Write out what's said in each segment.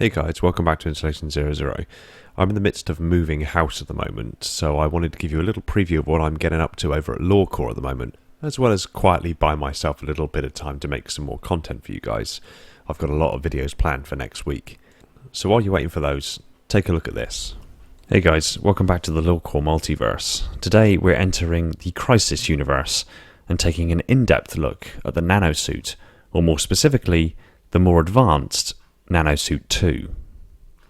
Hey guys, welcome back to Installation 00. I'm in the midst of moving house at the moment, so I wanted to give you a little preview of what I'm getting up to over at Lawcore at the moment, as well as quietly buy myself a little bit of time to make some more content for you guys. I've got a lot of videos planned for next week. So while you're waiting for those, take a look at this. Hey guys, welcome back to the Lawcore multiverse. Today we're entering the Crysis universe and taking an in-depth look at the Nano Suit, or more specifically, the more advanced Nano Suit 2.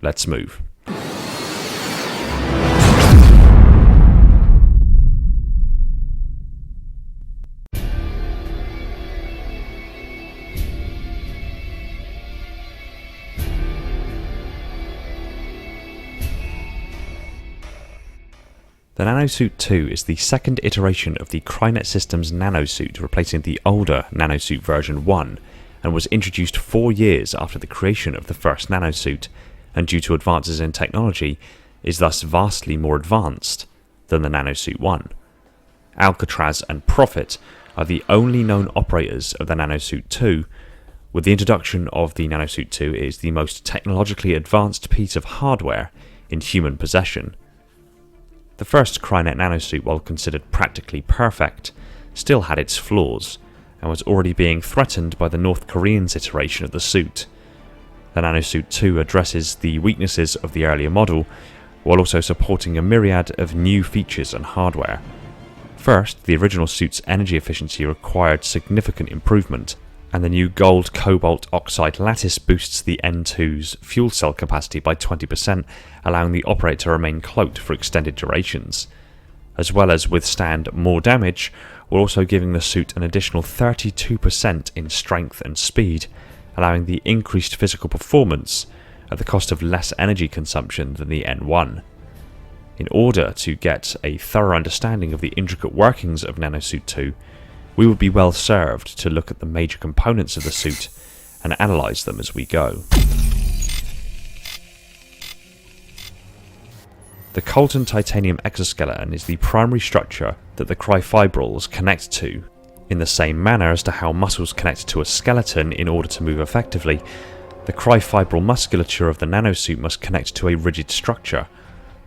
Let's move. The Nano Suit 2 is the second iteration of the Crynet Systems Nano Suit, replacing the older Nano Suit version 1, and was introduced 4 years after the creation of the first Nano Suit, and due to advances in technology, is thus vastly more advanced than the Nano Suit 1. Alcatraz and Prophet are the only known operators of the Nano Suit 2, with the introduction of the Nano Suit 2 is the most technologically advanced piece of hardware in human possession. The first Crynet Nano Suit, while considered practically perfect, still had its flaws, and was already being threatened by the North Koreans' iteration of the suit. The Nano Suit 2 addresses the weaknesses of the earlier model, while also supporting a myriad of new features and hardware. First, the original suit's energy efficiency required significant improvement, and the new gold cobalt oxide lattice boosts the N2's fuel cell capacity by 20%, allowing the operator to remain cloaked for extended durations. As well as withstand more damage, while also giving the suit an additional 32% in strength and speed, allowing the increased physical performance at the cost of less energy consumption than the N1. In order to get a thorough understanding of the intricate workings of Nano Suit 2, we would be well served to look at the major components of the suit and analyse them as we go. The Colton titanium exoskeleton is the primary structure that the Cryfibrils connect to. In the same manner as to how muscles connect to a skeleton in order to move effectively, the Cryfibril musculature of the nanosuit must connect to a rigid structure.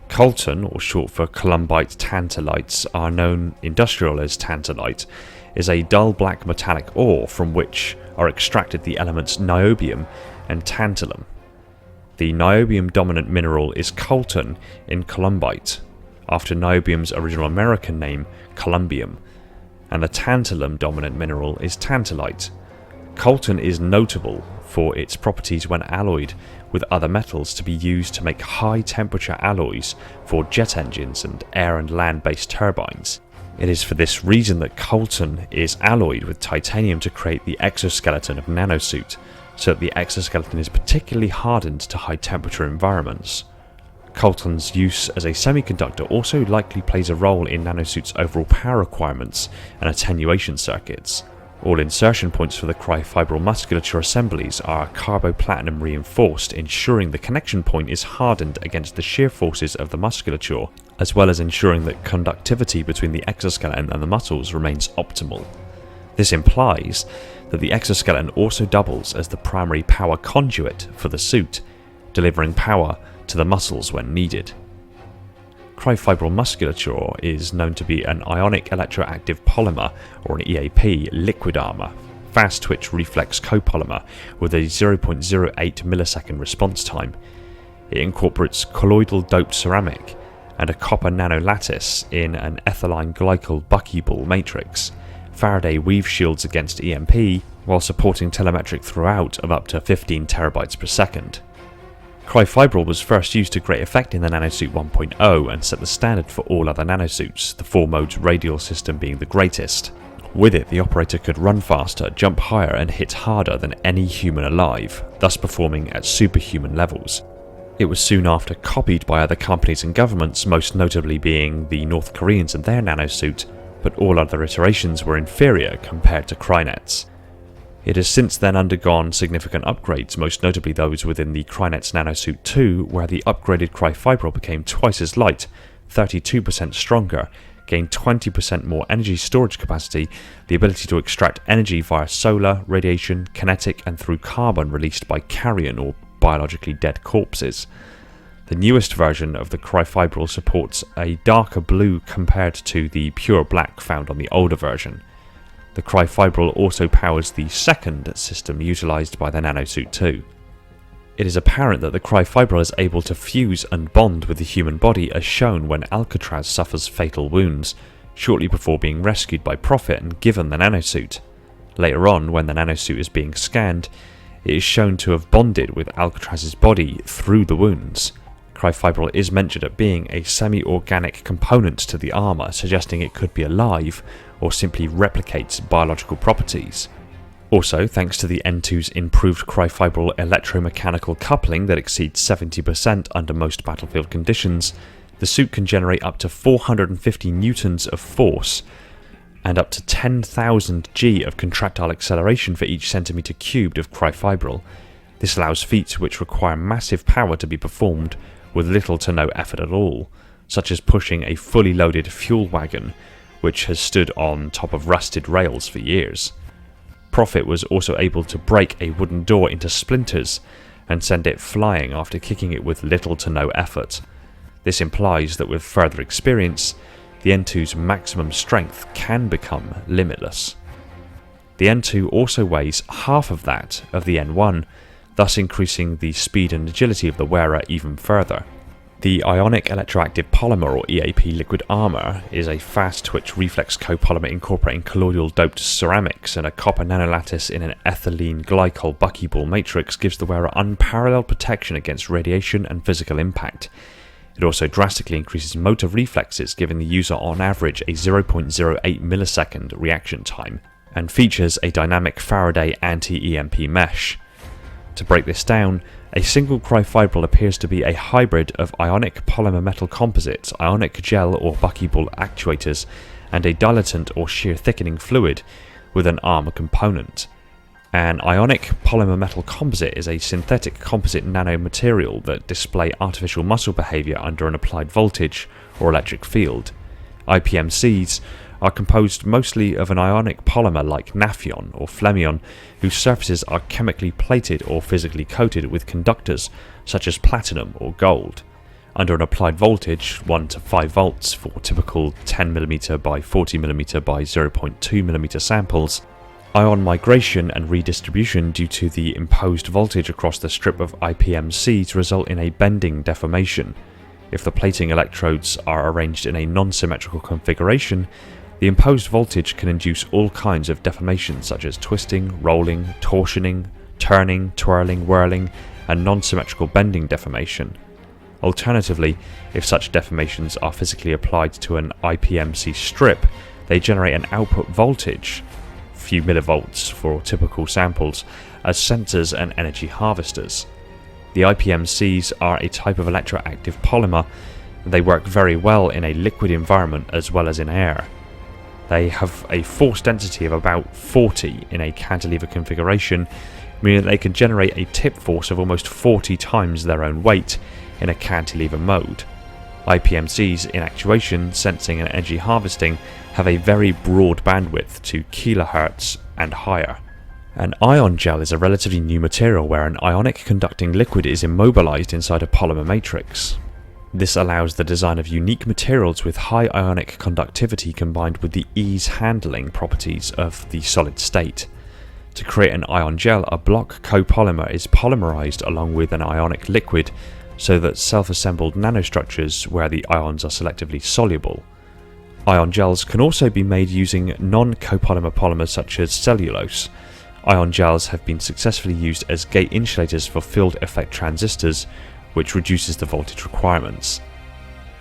Colton, or short for columbite tantalites, are known industrial as tantalite, is a dull black metallic ore from which are extracted the elements niobium and tantalum. The niobium dominant mineral is coltan in columbite, after niobium's original American name, columbium, and the tantalum dominant mineral is tantalite. Coltan is notable for its properties when alloyed with other metals to be used to make high temperature alloys for jet engines and air and land based turbines. It is for this reason that coltan is alloyed with titanium to create the exoskeleton of Nanosuit, so that the exoskeleton is particularly hardened to high temperature environments. Coltan's use as a semiconductor also likely plays a role in Nanosuit's overall power requirements and attenuation circuits. All insertion points for the Cryfibril musculature assemblies are carboplatinum reinforced, ensuring the connection point is hardened against the shear forces of the musculature, as well as ensuring that conductivity between the exoskeleton and the muscles remains optimal. This implies that the exoskeleton also doubles as the primary power conduit for the suit, delivering power to the muscles when needed. Cryfibril musculature is known to be an ionic electroactive polymer, or an EAP, liquid armour, fast twitch reflex copolymer with a 0.08 millisecond response time. It incorporates colloidal doped ceramic and a copper nanolattice in an ethylene glycol buckyball matrix, Faraday weave shields against EMP, while supporting telemetric throughout of up to 15 terabytes per second. Cryfibril was first used to great effect in the Nanosuit 1.0 and set the standard for all other nanosuits, the 4 modes radial system being the greatest. With it, the operator could run faster, jump higher and hit harder than any human alive, thus performing at superhuman levels. It was soon after copied by other companies and governments, most notably being the North Koreans and their Nanosuit, but all other iterations were inferior compared to Crynet's. It has since then undergone significant upgrades, most notably those within the Crynet's Nanosuit 2, where the upgraded Cryfibril became twice as light, 32% stronger, gained 20% more energy storage capacity, the ability to extract energy via solar, radiation, kinetic and through carbon released by carrion or biologically dead corpses. The newest version of the Cryfibril supports a darker blue compared to the pure black found on the older version. The Cryfibril also powers the second system utilised by the Nanosuit 2. It is apparent that the Cryfibril is able to fuse and bond with the human body as shown when Alcatraz suffers fatal wounds, shortly before being rescued by Prophet and given the Nanosuit. Later on, when the Nanosuit is being scanned, it is shown to have bonded with Alcatraz's body through the wounds. Cryfibril is mentioned at being a semi-organic component to the armour, suggesting it could be alive or simply replicates biological properties. Also, thanks to the N2's improved Cryfibril electromechanical coupling that exceeds 70% under most battlefield conditions, the suit can generate up to 450 newtons of force and up to 10,000 g of contractile acceleration for each centimetre cubed of Cryfibril. This allows feats which require massive power to be performed with little to no effort at all, such as pushing a fully loaded fuel wagon, which has stood on top of rusted rails for years. Prophet was also able to break a wooden door into splinters and send it flying after kicking it with little to no effort. This implies that with further experience, the N2's maximum strength can become limitless. The N2 also weighs half of that of the N1, thus increasing the speed and agility of the wearer even further. The Ionic Electroactive Polymer, or EAP liquid armour, is a fast-twitch reflex copolymer incorporating colloidal doped ceramics, and a copper nanolattice in an ethylene glycol buckyball matrix gives the wearer unparalleled protection against radiation and physical impact. It also drastically increases motor reflexes, giving the user on average a 0.08 millisecond reaction time, and features a dynamic Faraday anti-EMP mesh. To break this down, a single Cryfibril appears to be a hybrid of ionic polymer metal composites, ionic gel or buckyball actuators, and a dilatant or shear thickening fluid with an armour component. An ionic polymer metal composite is a synthetic composite nanomaterial that display artificial muscle behaviour under an applied voltage or electric field. IPMCs are composed mostly of an ionic polymer like naphion or phlegmion, whose surfaces are chemically plated or physically coated with conductors such as platinum or gold. Under an applied voltage 1 to 5 volts for typical 10mm by 40mm by 0.2mm samples, ion migration and redistribution due to the imposed voltage across the strip of IPMCs result in a bending deformation. If the plating electrodes are arranged in a non-symmetrical configuration, the imposed voltage can induce all kinds of deformation such as twisting, rolling, torsioning, turning, twirling, whirling, and non-symmetrical bending deformation. Alternatively, if such deformations are physically applied to an IPMC strip, they generate an output voltage, few millivolts for typical samples, as sensors and energy harvesters. The IPMCs are a type of electroactive polymer. They work very well in a liquid environment as well as in air. They have a force density of about 40 in a cantilever configuration, meaning that they can generate a tip force of almost 40 times their own weight in a cantilever mode. IPMCs in actuation, sensing and energy harvesting have a very broad bandwidth to kilohertz and higher. An ion gel is a relatively new material where an ionic conducting liquid is immobilized inside a polymer matrix. This allows the design of unique materials with high ionic conductivity combined with the ease handling properties of the solid state. To create an ion gel, a block copolymer is polymerized along with an ionic liquid so that self-assembled nanostructures where the ions are selectively soluble. Ion gels can also be made using non-copolymer polymers such as cellulose. Ion gels have been successfully used as gate insulators for field effect transistors, which reduces the voltage requirements.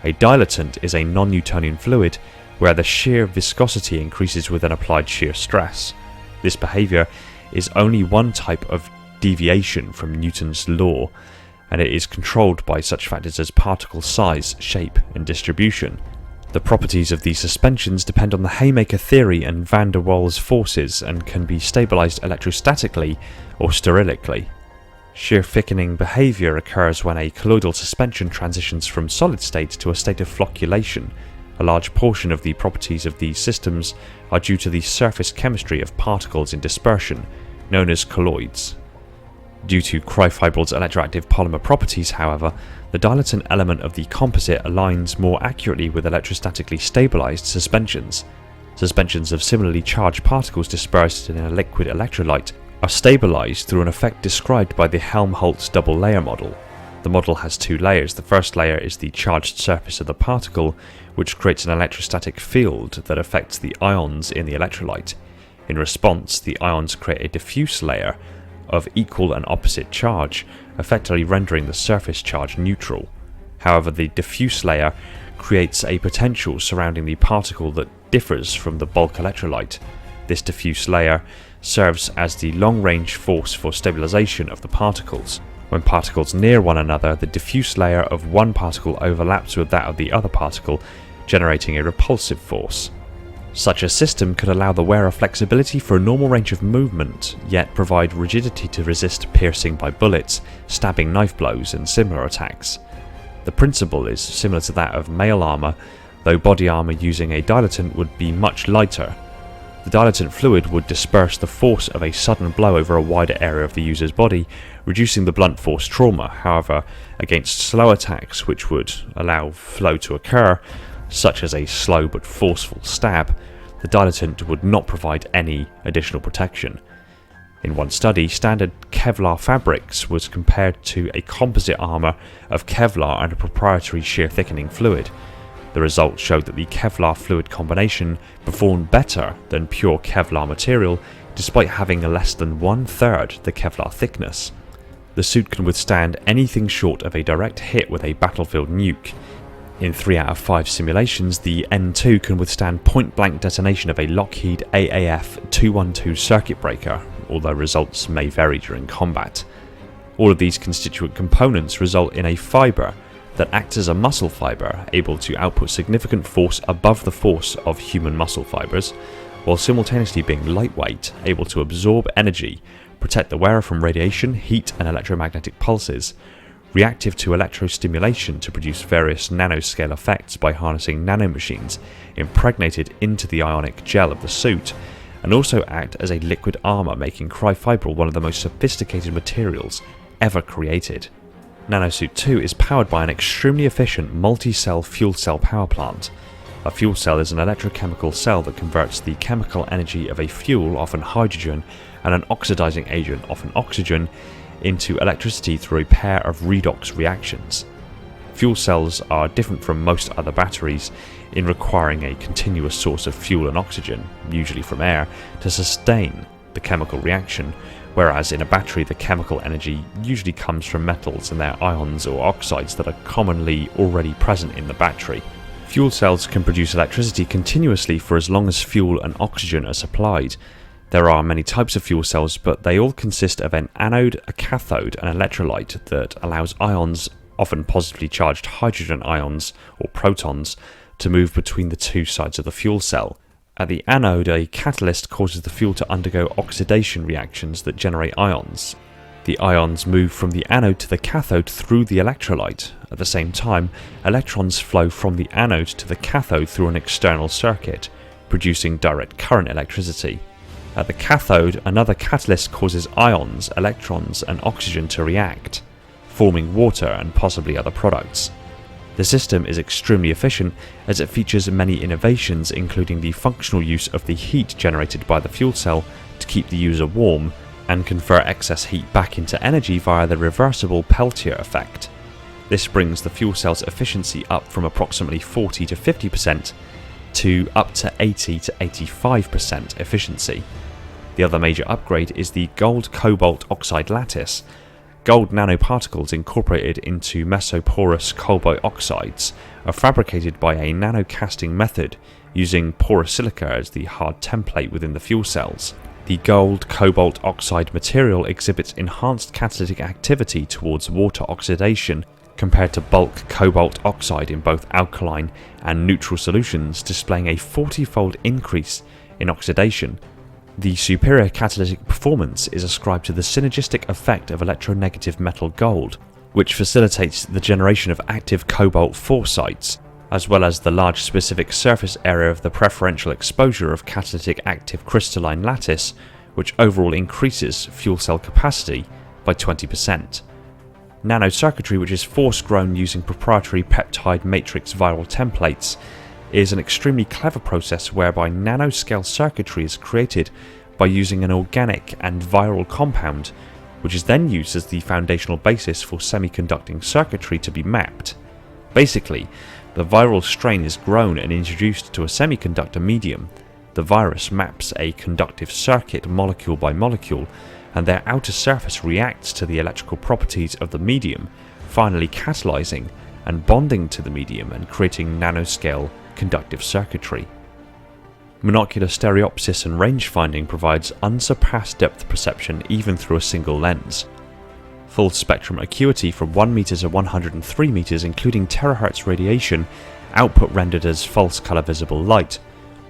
A dilatant is a non-Newtonian fluid where the shear viscosity increases with an applied shear stress. This behaviour is only one type of deviation from Newton's law, and it is controlled by such factors as particle size, shape, and distribution. The properties of these suspensions depend on the Haymaker theory and van der Waals forces and can be stabilised electrostatically or sterilically. Shear thickening behaviour occurs when a colloidal suspension transitions from solid state to a state of flocculation. A large portion of the properties of these systems are due to the surface chemistry of particles in dispersion, known as colloids. Due to Cryfibril's electroactive polymer properties, however, the dilatant element of the composite aligns more accurately with electrostatically stabilized suspensions. Suspensions of similarly charged particles dispersed in a liquid electrolyte are stabilized through an effect described by the Helmholtz double layer model. The model has two layers. The first layer is the charged surface of the particle, which creates an electrostatic field that affects the ions in the electrolyte. In response, the ions create a diffuse layer of equal and opposite charge, effectively rendering the surface charge neutral. However, the diffuse layer creates a potential surrounding the particle that differs from the bulk electrolyte. This diffuse layer serves as the long-range force for stabilization of the particles. When particles near one another, the diffuse layer of one particle overlaps with that of the other particle, generating a repulsive force. Such a system could allow the wearer flexibility for a normal range of movement, yet provide rigidity to resist piercing by bullets, stabbing knife blows, and similar attacks. The principle is similar to that of mail armor, though body armor using a dilatant would be much lighter. The dilatant fluid would disperse the force of a sudden blow over a wider area of the user's body, reducing the blunt force trauma. However, against slow attacks which would allow flow to occur, such as a slow but forceful stab, the dilatant would not provide any additional protection. In one study, standard Kevlar fabrics was compared to a composite armor of Kevlar and a proprietary shear thickening fluid. The results showed that the Kevlar fluid combination performed better than pure Kevlar material, despite having a less than 1/3 the Kevlar thickness. The suit can withstand anything short of a direct hit with a battlefield nuke. In 3 out of 5 simulations, the N2 can withstand point-blank detonation of a Lockheed AAF-212 circuit breaker, although results may vary during combat. All of these constituent components result in a fibre that acts as a muscle fibre, able to output significant force above the force of human muscle fibres, while simultaneously being lightweight, able to absorb energy, protect the wearer from radiation, heat and electromagnetic pulses, reactive to electrostimulation to produce various nanoscale effects by harnessing nanomachines impregnated into the ionic gel of the suit, and also act as a liquid armour, making Cryfibril one of the most sophisticated materials ever created. Nanosuit 2 is powered by an extremely efficient multi-cell fuel cell power plant. A fuel cell is an electrochemical cell that converts the chemical energy of a fuel, often hydrogen, and an oxidizing agent, often oxygen, into electricity through a pair of redox reactions. Fuel cells are different from most other batteries in requiring a continuous source of fuel and oxygen, usually from air, to sustain the chemical reaction, whereas in a battery the chemical energy usually comes from metals and their ions or oxides that are commonly already present in the battery. Fuel cells can produce electricity continuously for as long as fuel and oxygen are supplied. There are many types of fuel cells, but they all consist of an anode, a cathode, and an electrolyte that allows ions, often positively charged hydrogen ions or protons, to move between the two sides of the fuel cell. At the anode, a catalyst causes the fuel to undergo oxidation reactions that generate ions. The ions move from the anode to the cathode through the electrolyte. At the same time, electrons flow from the anode to the cathode through an external circuit, producing direct current electricity. At the cathode, another catalyst causes ions, electrons, and oxygen to react, forming water and possibly other products. The system is extremely efficient as it features many innovations, including the functional use of the heat generated by the fuel cell to keep the user warm and convert excess heat back into energy via the reversible Peltier effect. This brings the fuel cell's efficiency up from approximately 40 to 50% to up to 80 to 85% efficiency. The other major upgrade is the gold cobalt oxide lattice. Gold nanoparticles incorporated into mesoporous cobalt oxides are fabricated by a nanocasting method using porous silica as the hard template within the fuel cells. The gold cobalt oxide material exhibits enhanced catalytic activity towards water oxidation compared to bulk cobalt oxide in both alkaline and neutral solutions, displaying a 40-fold increase in oxidation. The superior catalytic performance is ascribed to the synergistic effect of electronegative metal gold, which facilitates the generation of active cobalt foresites, as well as the large specific surface area of the preferential exposure of catalytic active crystalline lattice, which overall increases fuel cell capacity by 20%. Nanocircuitry, which is force-grown using proprietary peptide matrix viral templates, is an extremely clever process whereby nanoscale circuitry is created by using an organic and viral compound, which is then used as the foundational basis for semiconducting circuitry to be mapped. Basically, the viral strain is grown and introduced to a semiconductor medium. The virus maps a conductive circuit molecule by molecule, and their outer surface reacts to the electrical properties of the medium, finally catalyzing and bonding to the medium and creating nanoscale conductive circuitry. Monocular stereopsis and range finding provides unsurpassed depth perception even through a single lens. Full spectrum acuity from 1 meter to 103 meters, including terahertz radiation, output rendered as false color visible light,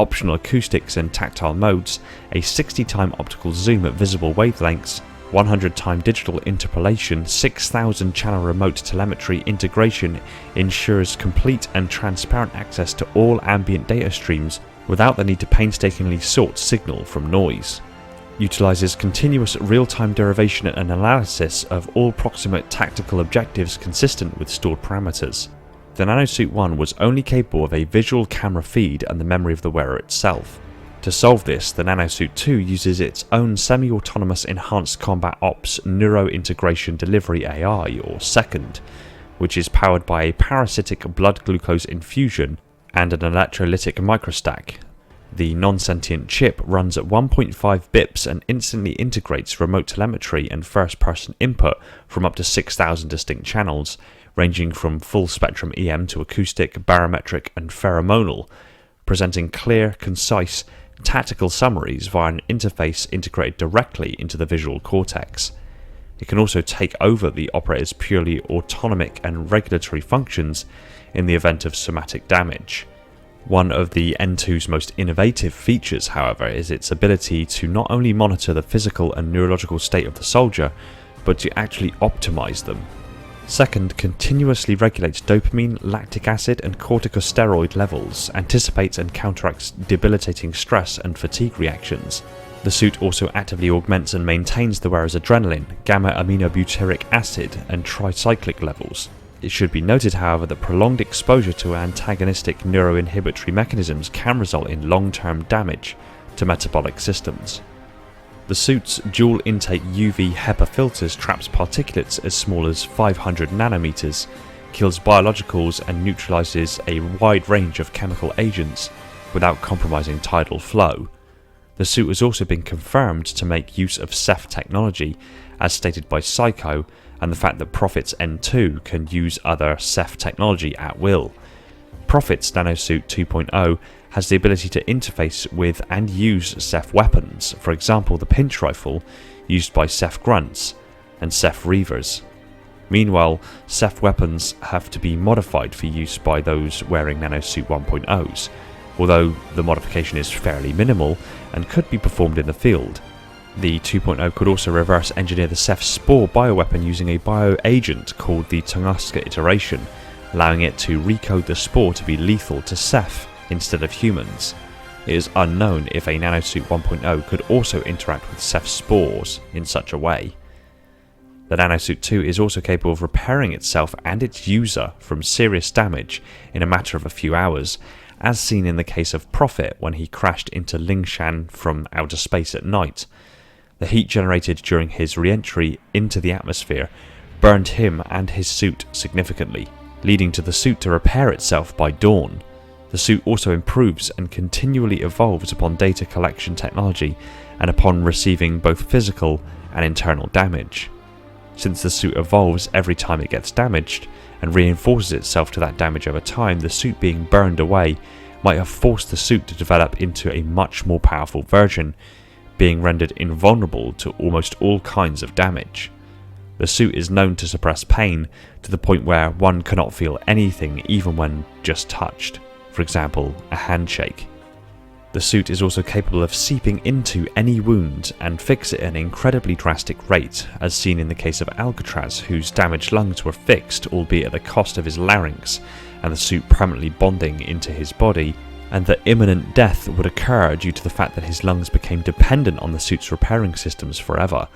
optional acoustics and tactile modes, a 60-time optical zoom at visible wavelengths, 100-time digital interpolation, 6,000 channel remote telemetry integration ensures complete and transparent access to all ambient data streams without the need to painstakingly sort signal from noise. Utilizes continuous real-time derivation and analysis of all proximate tactical objectives consistent with stored parameters. The Nanosuit 1 was only capable of a visual camera feed and the memory of the wearer itself. To solve this, the Nanosuit 2 uses its own semi-autonomous Enhanced Combat Ops Neuro-Integration Delivery AI, or SECOND, which is powered by a parasitic blood glucose infusion and an electrolytic microstack. The non-sentient chip runs at 1.5 bips and instantly integrates remote telemetry and first-person input from up to 6,000 distinct channels, ranging from full-spectrum EM to acoustic, barometric and pheromonal, presenting clear, concise, tactical summaries via an interface integrated directly into the visual cortex. It can also take over the operator's purely autonomic and regulatory functions in the event of somatic damage. One of the N2's most innovative features, however, is its ability to not only monitor the physical and neurological state of the soldier, but to actually optimize them. Second, continuously regulates dopamine, lactic acid and corticosteroid levels, anticipates and counteracts debilitating stress and fatigue reactions. The suit also actively augments and maintains the wearer's adrenaline, gamma-aminobutyric acid and tricyclic levels. It should be noted, however, that prolonged exposure to antagonistic neuroinhibitory mechanisms can result in long-term damage to metabolic systems. The suit's dual intake UV HEPA filters traps particulates as small as 500 nanometers, kills biologicals and neutralizes a wide range of chemical agents without compromising tidal flow. The suit has also been confirmed to make use of Ceph technology, as stated by Psycho, and the fact that Profit's N2 can use other Ceph technology at will. Profit's Nanosuit 2.0 has the ability to interface with and use Ceph weapons, for example the pinch rifle used by Ceph grunts and Ceph reavers. Meanwhile, Ceph weapons have to be modified for use by those wearing Nanosuit 1.0s, although the modification is fairly minimal and could be performed in the field. The 2.0 could also reverse engineer the Ceph Spore bioweapon using a bioagent called the Tunguska iteration, allowing it to recode the spore to be lethal to Ceph instead of humans. It is unknown if a Nanosuit 1.0 could also interact with Ceph spores in such a way. The Nanosuit 2 is also capable of repairing itself and its user from serious damage in a matter of a few hours, as seen in the case of Prophet when he crashed into Lingshan from outer space at night. The heat generated during his re-entry into the atmosphere burned him and his suit significantly, leading to the suit to repair itself by dawn. The suit also improves and continually evolves upon data collection technology and upon receiving both physical and internal damage. Since the suit evolves every time it gets damaged and reinforces itself to that damage over time, the suit being burned away might have forced the suit to develop into a much more powerful version, being rendered invulnerable to almost all kinds of damage. The suit is known to suppress pain to the point where one cannot feel anything even when just touched, for example, a handshake. The suit is also capable of seeping into any wound and fix it at an incredibly drastic rate, as seen in the case of Alcatraz, whose damaged lungs were fixed, albeit at the cost of his larynx, and the suit permanently bonding into his body, and that imminent death would occur due to the fact that his lungs became dependent on the suit's repairing systems forever.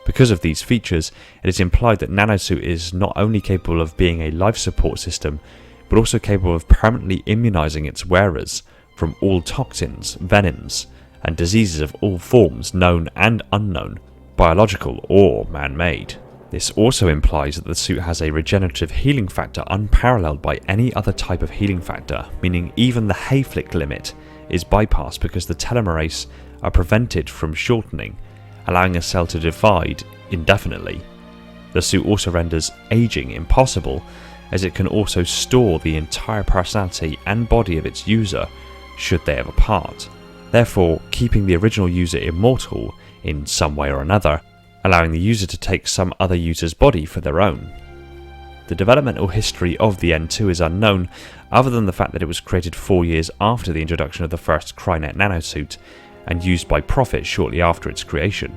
Because of these features, it is implied that Nanosuit is not only capable of being a life support system, but also capable of permanently immunizing its wearers from all toxins, venoms, and diseases of all forms, known and unknown, biological or man-made. This also implies that the suit has a regenerative healing factor unparalleled by any other type of healing factor, meaning even the Hayflick limit is bypassed because the telomerase are prevented from shortening, allowing a cell to divide indefinitely. The suit also renders aging impossible, as it can also store the entire personality and body of its user should they ever part, therefore keeping the original user immortal in some way or another, allowing the user to take some other user's body for their own. The developmental history of the N2 is unknown, other than the fact that it was created 4 years after the introduction of the first Crynet Nanosuit, and used by Prophet shortly after its creation.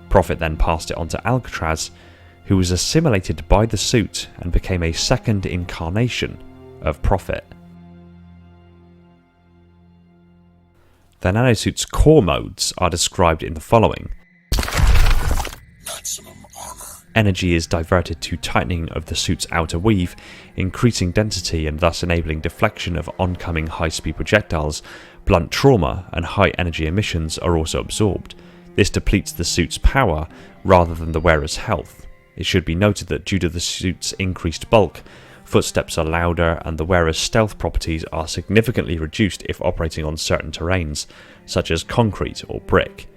Prophet then passed it on to Alcatraz, who was assimilated by the suit and became a second incarnation of Prophet. The Nanosuit's core modes are described in the following. Maximum armor. Energy is diverted to tightening of the suit's outer weave, increasing density and thus enabling deflection of oncoming high-speed projectiles. Blunt trauma and high energy emissions are also absorbed. This depletes the suit's power rather than the wearer's health. It should be noted that due to the suit's increased bulk, footsteps are louder and the wearer's stealth properties are significantly reduced if operating on certain terrains, such as concrete or brick.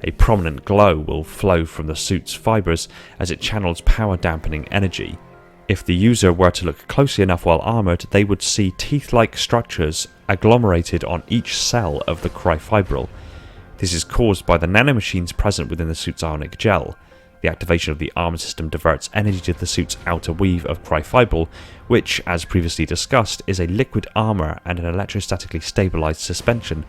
A prominent glow will flow from the suit's fibers as it channels power dampening energy. If the user were to look closely enough while armoured, they would see teeth-like structures agglomerated on each cell of the Cryfibril. This is caused by the nanomachines present within the suit's ionic gel. The activation of the armor system diverts energy to the suit's outer weave of Cryfibril, which, as previously discussed, is a liquid armor and an electrostatically stabilized suspension,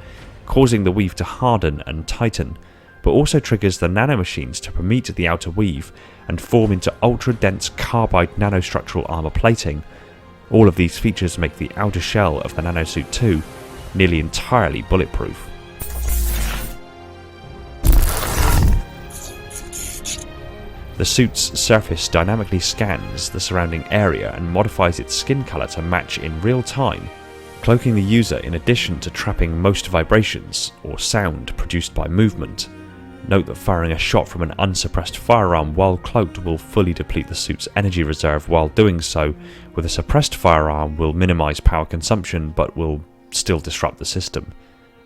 causing the weave to harden and tighten, but also triggers the nanomachines to permeate the outer weave and form into ultra-dense carbide nanostructural armor plating. All of these features make the outer shell of the Nanosuit 2 nearly entirely bulletproof. The suit's surface dynamically scans the surrounding area and modifies its skin color to match in real time, cloaking the user in addition to trapping most vibrations or sound produced by movement. Note that firing a shot from an unsuppressed firearm while cloaked will fully deplete the suit's energy reserve, while doing so with a suppressed firearm will minimize power consumption but will still disrupt the system.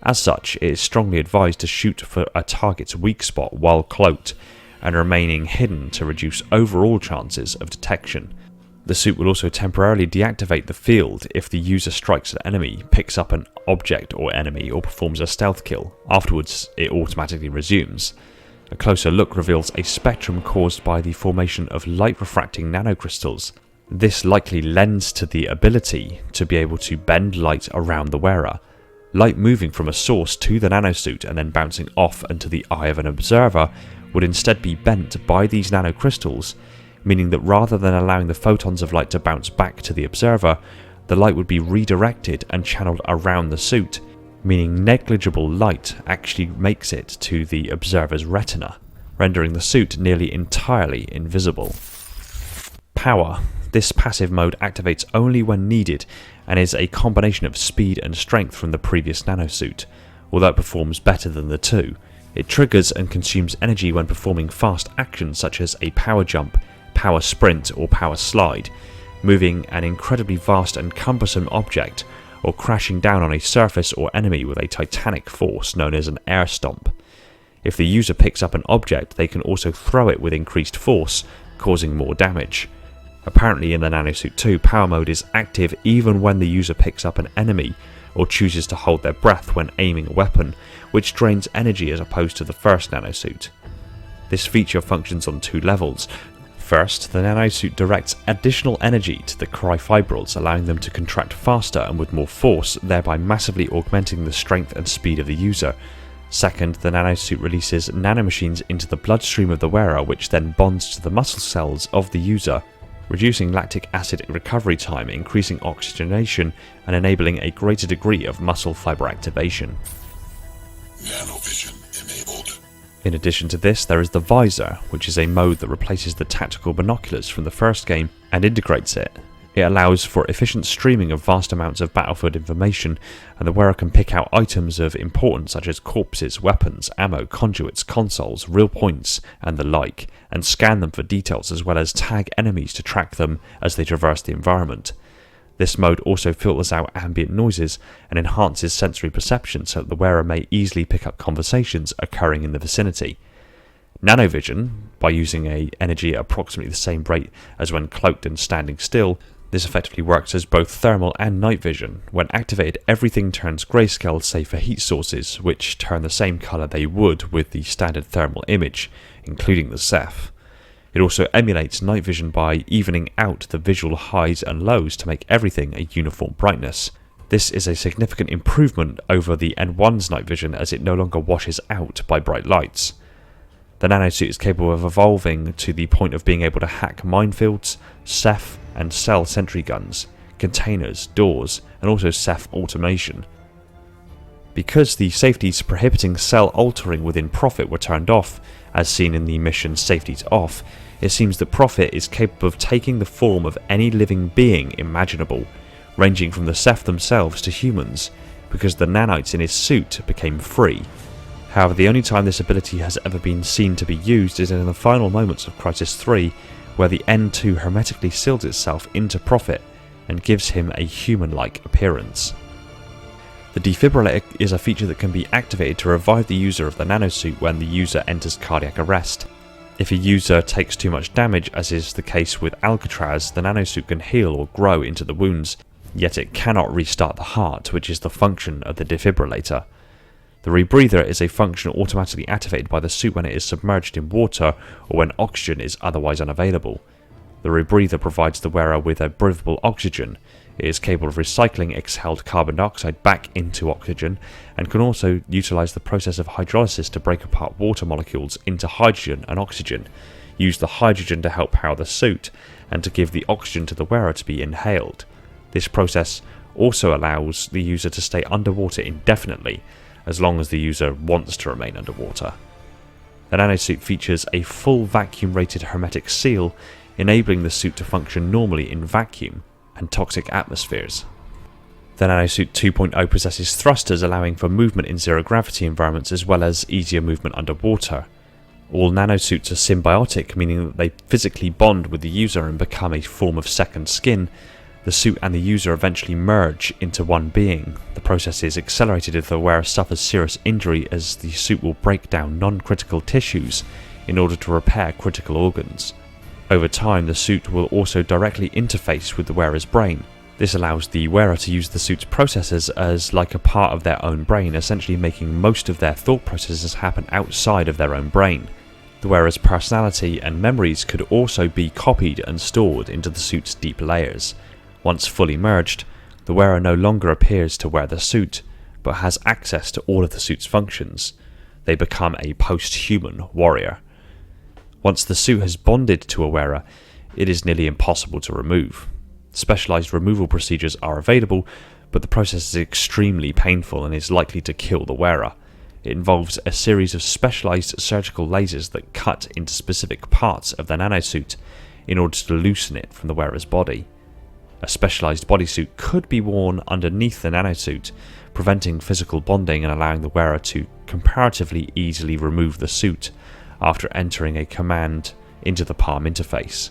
As such, it is strongly advised to shoot for a target's weak spot while cloaked and remaining hidden to reduce overall chances of detection. The suit will also temporarily deactivate the field if the user strikes an enemy, picks up an object or enemy, or performs a stealth kill. Afterwards, it automatically resumes. A closer look reveals a spectrum caused by the formation of light-refracting nanocrystals. This likely lends to the ability to be able to bend light around the wearer. Light moving from a source to the nanosuit and then bouncing off into the eye of an observer would instead be bent by these nanocrystals, meaning that rather than allowing the photons of light to bounce back to the observer, the light would be redirected and channeled around the suit, meaning negligible light actually makes it to the observer's retina, rendering the suit nearly entirely invisible. Power. This passive mode activates only when needed and is a combination of speed and strength from the previous nanosuit, although it performs better than the two. It triggers and consumes energy when performing fast actions such as a power jump, power sprint or power slide, moving an incredibly vast and cumbersome object, or crashing down on a surface or enemy with a titanic force known as an air stomp. If the user picks up an object, they can also throw it with increased force, causing more damage. Apparently in the Nanosuit 2, power mode is active even when the user picks up an enemy or chooses to hold their breath when aiming a weapon, which drains energy as opposed to the first Nanosuit. This feature functions on two levels. First, the Nanosuit directs additional energy to the Cryfibrils, allowing them to contract faster and with more force, thereby massively augmenting the strength and speed of the user. Second, the Nanosuit releases nanomachines into the bloodstream of the wearer, which then bonds to the muscle cells of the user, reducing lactic acid recovery time, increasing oxygenation, and enabling a greater degree of muscle fiber activation. Nanovision enabled. In addition to this, there is the visor, which is a mode that replaces the tactical binoculars from the first game and integrates it. It allows for efficient streaming of vast amounts of battlefield information, and the wearer can pick out items of importance such as corpses, weapons, ammo, conduits, consoles, real points, and the like, and scan them for details as well as tag enemies to track them as they traverse the environment. This mode also filters out ambient noises and enhances sensory perception so that the wearer may easily pick up conversations occurring in the vicinity. Nanovision, by using an energy at approximately the same rate as when cloaked and standing still, this effectively works as both thermal and night vision. When activated, everything turns grayscale save for heat sources, which turn the same colour they would with the standard thermal image, including the Ceph. It also emulates night vision by evening out the visual highs and lows to make everything a uniform brightness. This is a significant improvement over the N1's night vision as it no longer washes out by bright lights. The Nanosuit is capable of evolving to the point of being able to hack minefields, Ceph and cell sentry guns, containers, doors, and also Ceph automation. Because the safeties prohibiting cell altering within Prophet were turned off, as seen in the mission Safeties Off, it seems that Prophet is capable of taking the form of any living being imaginable, ranging from the Ceph themselves to humans, because the nanites in his suit became free. However, the only time this ability has ever been seen to be used is in the final moments of Crysis 3, where the N2 hermetically seals itself into Prophet and gives him a human-like appearance. The defibrillator is a feature that can be activated to revive the user of the nanosuit when the user enters cardiac arrest. If a user takes too much damage, as is the case with Alcatraz, the nanosuit can heal or grow into the wounds, yet it cannot restart the heart, which is the function of the defibrillator. The rebreather is a function automatically activated by the suit when it is submerged in water or when oxygen is otherwise unavailable. The rebreather provides the wearer with a breathable oxygen. It is capable of recycling exhaled carbon dioxide back into oxygen and can also utilize the process of hydrolysis to break apart water molecules into hydrogen and oxygen, use the hydrogen to help power the suit, and to give the oxygen to the wearer to be inhaled. This process also allows the user to stay underwater indefinitely, as long as the user wants to remain underwater. The nanosuit features a full vacuum-rated hermetic seal, enabling the suit to function normally in vacuum and toxic atmospheres. The Nanosuit 2.0 possesses thrusters allowing for movement in zero-gravity environments as well as easier movement underwater. All nanosuits are symbiotic, meaning that they physically bond with the user and become a form of second skin. The suit and the user eventually merge into one being. The process is accelerated if the wearer suffers serious injury, as the suit will break down non-critical tissues in order to repair critical organs. Over time, the suit will also directly interface with the wearer's brain. This allows the wearer to use the suit's processes as like a part of their own brain, essentially making most of their thought processes happen outside of their own brain. The wearer's personality and memories could also be copied and stored into the suit's deep layers. Once fully merged, the wearer no longer appears to wear the suit, but has access to all of the suit's functions. They become a post-human warrior. Once the suit has bonded to a wearer, it is nearly impossible to remove. Specialized removal procedures are available, but the process is extremely painful and is likely to kill the wearer. It involves a series of specialized surgical lasers that cut into specific parts of the nanosuit in order to loosen it from the wearer's body. A specialized bodysuit could be worn underneath the nanosuit, preventing physical bonding and allowing the wearer to comparatively easily remove the suit after entering a command into the palm interface.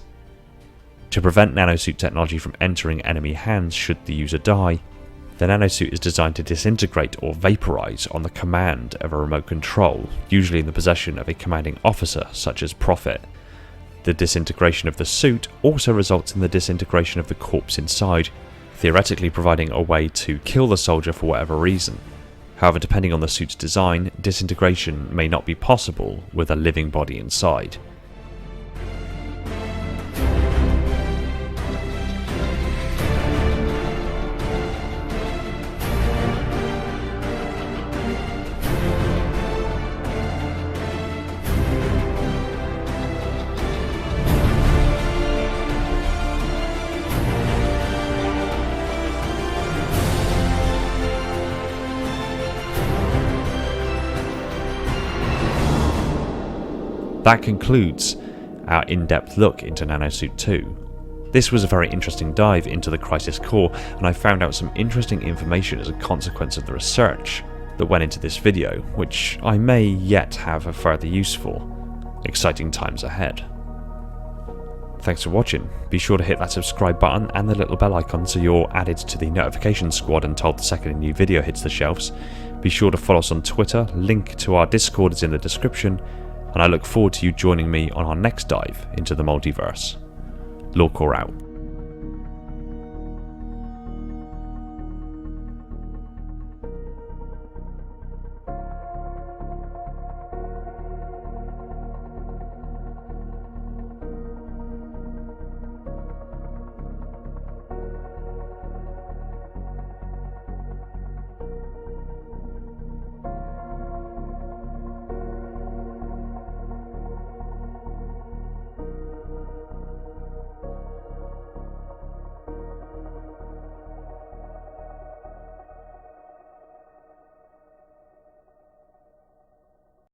To prevent nanosuit technology from entering enemy hands should the user die, the nanosuit is designed to disintegrate or vaporize on the command of a remote control, usually in the possession of a commanding officer such as Prophet. The disintegration of the suit also results in the disintegration of the corpse inside, theoretically providing a way to kill the soldier for whatever reason. However, depending on the suit's design, disintegration may not be possible with a living body inside. That concludes our in-depth look into Nanosuit 2. This was a very interesting dive into the Crysis core, and I found out some interesting information as a consequence of the research that went into this video, which I may yet have a further use for. Exciting times ahead. Thanks for watching. Be sure to hit that subscribe button and the little bell icon so you're added to the notification squad and told the second a new video hits the shelves. Be sure to follow us on Twitter, link to our Discord is in the description, and I look forward to you joining me on our next dive into the multiverse. Lawcore out.